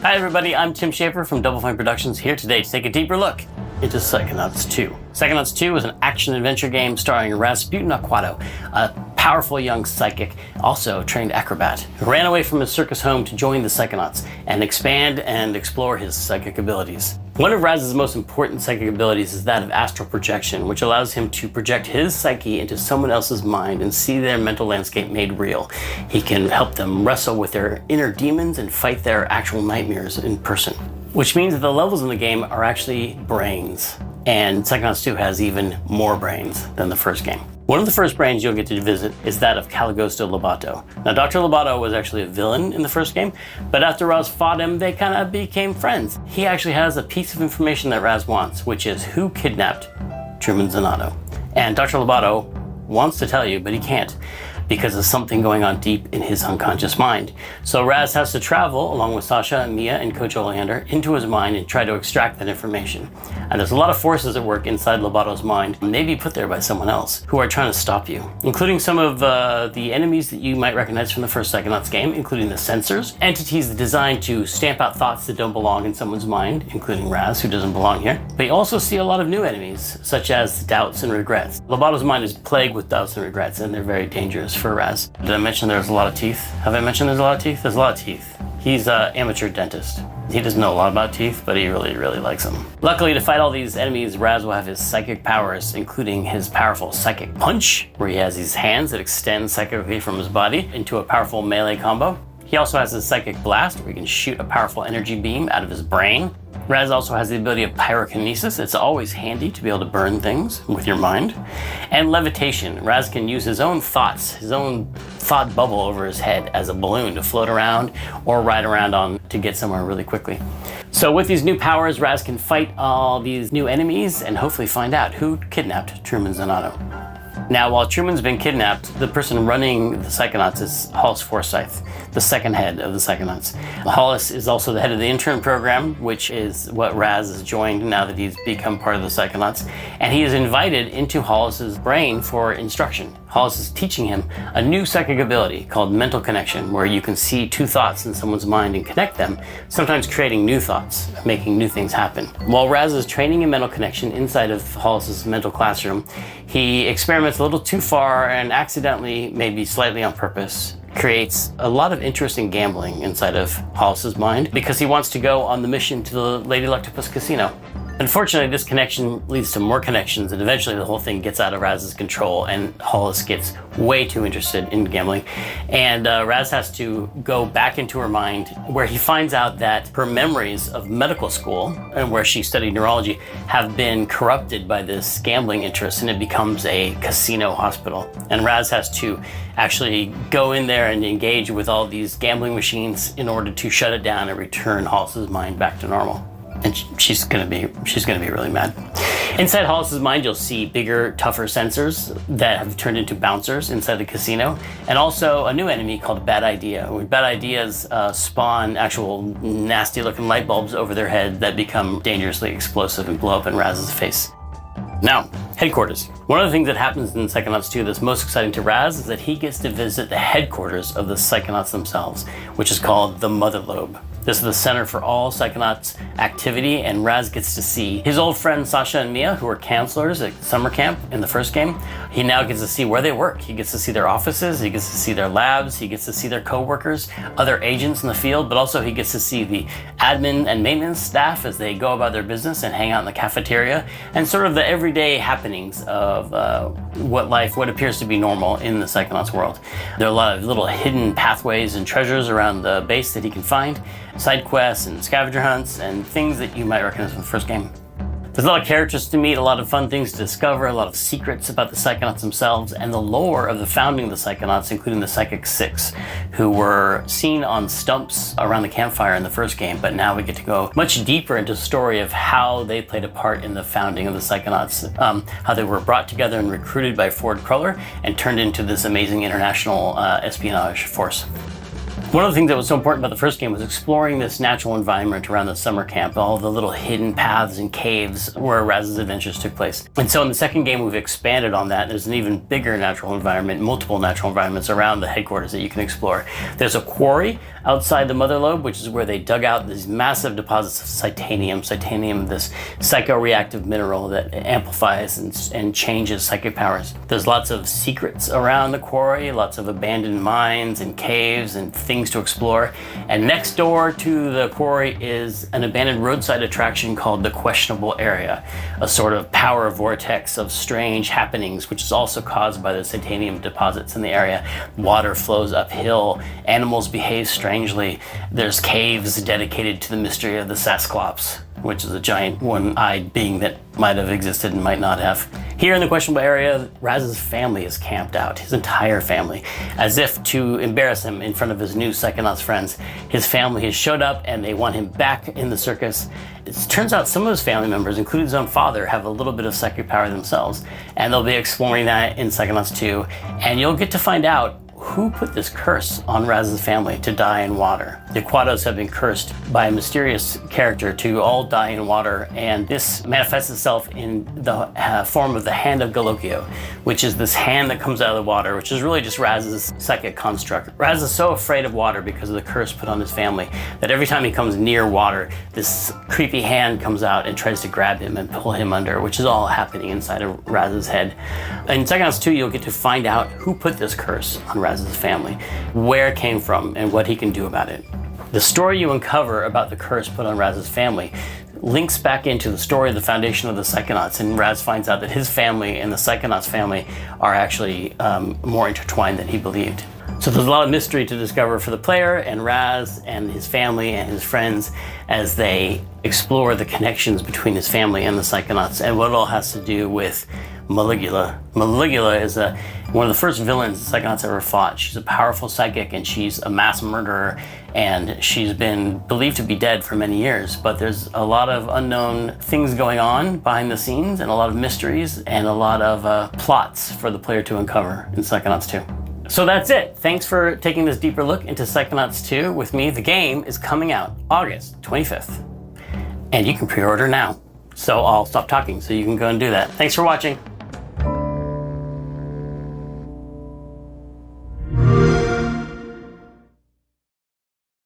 Hi everybody, I'm Tim Schafer from Double Fine Productions here today to take a deeper look into Psychonauts 2. Psychonauts 2 is an action-adventure game starring Raz Powers, a powerful young psychic, also a trained acrobat, who ran away from his circus home to join the Psychonauts and expand and explore his psychic abilities. One of Raz's most important psychic abilities is that of astral projection, which allows him to project his psyche into someone else's mind and see their mental landscape made real. He can help them wrestle with their inner demons and fight their actual nightmares in person. Which means that the levels in the game are actually brains. And Psychonauts 2 has even more brains than the first game. One of the first brains you'll get to visit is that of Caligosto Lobato. Now, Dr. Lobato was actually a villain in the first game, but after Raz fought him, they kind of became friends. He actually has a piece of information that Raz wants, which is who kidnapped Truman Zanotto. And Dr. Lobato wants to tell you, but he can't, because of something going on deep in his unconscious mind. So Raz has to travel, along with Sasha, Mia, and Coach Oleander, into his mind and try to extract that information. And there's a lot of forces at work inside Lobato's mind, maybe put there by someone else, who are trying to stop you, including some of the enemies that you might recognize from the first Psychonauts game, including the censors, entities designed to stamp out thoughts that don't belong in someone's mind, including Raz, who doesn't belong here. But you also see a lot of new enemies, such as doubts and regrets. Lobato's mind is plagued with doubts and regrets, and they're very dangerous for Raz. Did I mention there's a lot of teeth? Have I mentioned there's a lot of teeth? There's a lot of teeth. He's an amateur dentist. He doesn't know a lot about teeth, but he really likes them. Luckily, to fight all these enemies, Raz will have his psychic powers, including his powerful psychic punch, where he has these hands that extend psychically from his body into a powerful melee combo. He also has his psychic blast, where he can shoot a powerful energy beam out of his brain. Raz also has the ability of pyrokinesis. It's always handy to be able to burn things with your mind. And levitation. Raz can use his own thoughts, his own thought bubble over his head as a balloon to float around or ride around on to get somewhere really quickly. So with these new powers, Raz can fight all these new enemies and hopefully find out who kidnapped Truman Zanotto. Now, while Truman's been kidnapped, the person running the Psychonauts is Hollis Forsyth, the second head of the Psychonauts. Hollis is also the head of the intern program, which is what Raz has joined now that he's become part of the Psychonauts. And he is invited into Hollis's brain for instruction. Hollis is teaching him a new psychic ability called mental connection, where you can see two thoughts in someone's mind and connect them, sometimes creating new thoughts, making new things happen. While Raz is training in mental connection inside of Hollis's mental classroom, he experiments a little too far and accidentally, maybe slightly on purpose, creates a lot of interesting gambling inside of Hollis's mind because he wants to go on the mission to the Lady Luctopus Casino. Unfortunately, this connection leads to more connections, and eventually the whole thing gets out of Raz's control, and Hollis gets way too interested in gambling. And Raz has to go back into her mind, where he finds out that her memories of medical school, and where she studied neurology, have been corrupted by this gambling interest, and it becomes a casino hospital. And Raz has to actually go in there and engage with all these gambling machines in order to shut it down and return Hollis's mind back to normal. And she's gonna be really mad. Inside Hollis's mind, you'll see bigger, tougher sensors that have turned into bouncers inside the casino, and also a new enemy called Bad Idea. Where Bad Ideas spawn actual nasty-looking light bulbs over their head that become dangerously explosive and blow up in Raz's face. Now, headquarters. One of the things that happens in Psychonauts 2 that's most exciting to Raz is that he gets to visit the headquarters of the Psychonauts themselves, which is called the Mother Lobe. This is the center for all Psychonauts activity, and Raz gets to see his old friends Sasha and Mia, who were counselors at summer camp in the first game. He now gets to see where they work. He gets to see their offices, he gets to see their labs, he gets to see their co-workers, other agents in the field, but also he gets to see the admin and maintenance staff as they go about their business and hang out in the cafeteria, and sort of the everyday happenings of what appears to be normal in the Psychonauts world. There are a lot of little hidden pathways and treasures around the base that he can find, side quests and scavenger hunts and things that you might recognize from the first game. There's a lot of characters to meet, a lot of fun things to discover, a lot of secrets about the Psychonauts themselves, and the lore of the founding of the Psychonauts, including the Psychic Six, who were seen on stumps around the campfire in the first game, but now we get to go much deeper into the story of how they played a part in the founding of the Psychonauts, how they were brought together and recruited by Ford Cruller and turned into this amazing international espionage force. One of the things that was so important about the first game was exploring this natural environment around the summer camp, all the little hidden paths and caves where Raz's adventures took place. And so in the second game, we've expanded on that. There's an even bigger natural environment, multiple natural environments around the headquarters that you can explore. There's a quarry outside the mother lobe, which is where they dug out these massive deposits of titanium. Titanium, this psychoreactive mineral that amplifies and changes psychic powers. There's lots of secrets around the quarry, lots of abandoned mines and caves and things to explore. And next door to the quarry is an abandoned roadside attraction called the Questionable Area, a sort of power vortex of strange happenings, which is also caused by the titanium deposits in the area. Water flows uphill, animals behave strangely. There's caves dedicated to the mystery of the Sasclops, which is a giant one-eyed being that might have existed and might not have. Here in the Questionable Area, Raz's family is camped out, his entire family, as if to embarrass him in front of his new Psychonauts friends. His family has showed up and they want him back in the circus. It turns out some of his family members, including his own father, have a little bit of psychic power themselves, and they'll be exploring that in Psychonauts 2, and you'll get to find out who put this curse on Raz's family to die in water. The Aquatos have been cursed by a mysterious character to all die in water, and this manifests itself in the form of the Hand of Galocchio, which is this hand that comes out of the water, which is really just Raz's psychic construct. Raz is so afraid of water because of the curse put on his family that every time he comes near water, this creepy hand comes out and tries to grab him and pull him under, which is all happening inside of Raz's head. In Psychonauts 2, you'll get to find out who put this curse on Raz's family, where it came from, and what he can do about it. The story you uncover about the curse put on Raz's family links back into the story of the foundation of the Psychonauts, and Raz finds out that his family and the Psychonauts family are actually more intertwined than he believed. So there's a lot of mystery to discover for the player and Raz and his family and his friends as they explore the connections between his family and the Psychonauts and what it all has to do with Maligula. Maligula is one of the first villains the Psychonauts ever fought. She's a powerful psychic and she's a mass murderer, and she's been believed to be dead for many years, but there's a lot of unknown things going on behind the scenes and a lot of mysteries and a lot of plots for the player to uncover in Psychonauts 2. So that's it. Thanks for taking this deeper look into Psychonauts 2 with me. The game is coming out August 25th, and you can pre-order now. So I'll stop talking so you can go and do that. Thanks for watching.